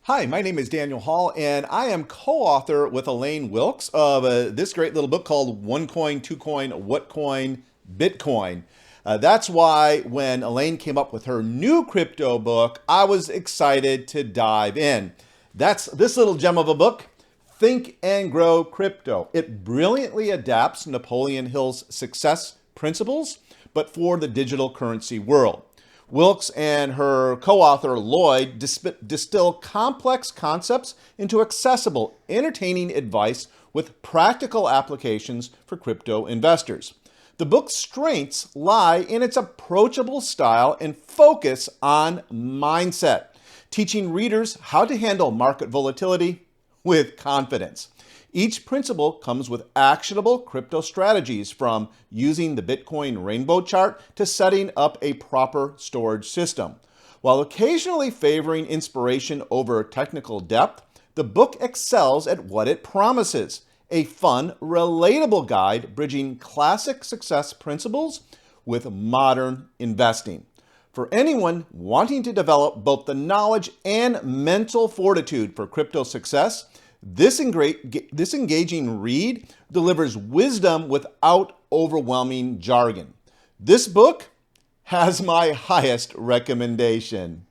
Hi, my name is Daniel Hall, and I am co-author with Elaine Wilkes of this great little book called One Coin, Two Coin, What Coin, Bitcoin. That's why when Elaine came up with her new crypto book, I was excited to dive in. That's this little gem of a book, Think and Grow Crypto. It brilliantly adapts Napoleon Hill's success principles, but for the digital currency world. Wilkes and her co-author Lloyd distill complex concepts into accessible, entertaining advice with practical applications for crypto investors. The book's strengths lie in its approachable style and focus on mindset, teaching readers how to handle market volatility with confidence. Each principle comes with actionable crypto strategies, from using the Bitcoin rainbow chart to setting up a proper storage system. While occasionally favoring inspiration over technical depth, the book excels at what it promises: a fun, relatable guide bridging classic success principles with modern investing. For anyone wanting to develop both the knowledge and mental fortitude for crypto success, this engaging read delivers wisdom without overwhelming jargon. This book has my highest recommendation.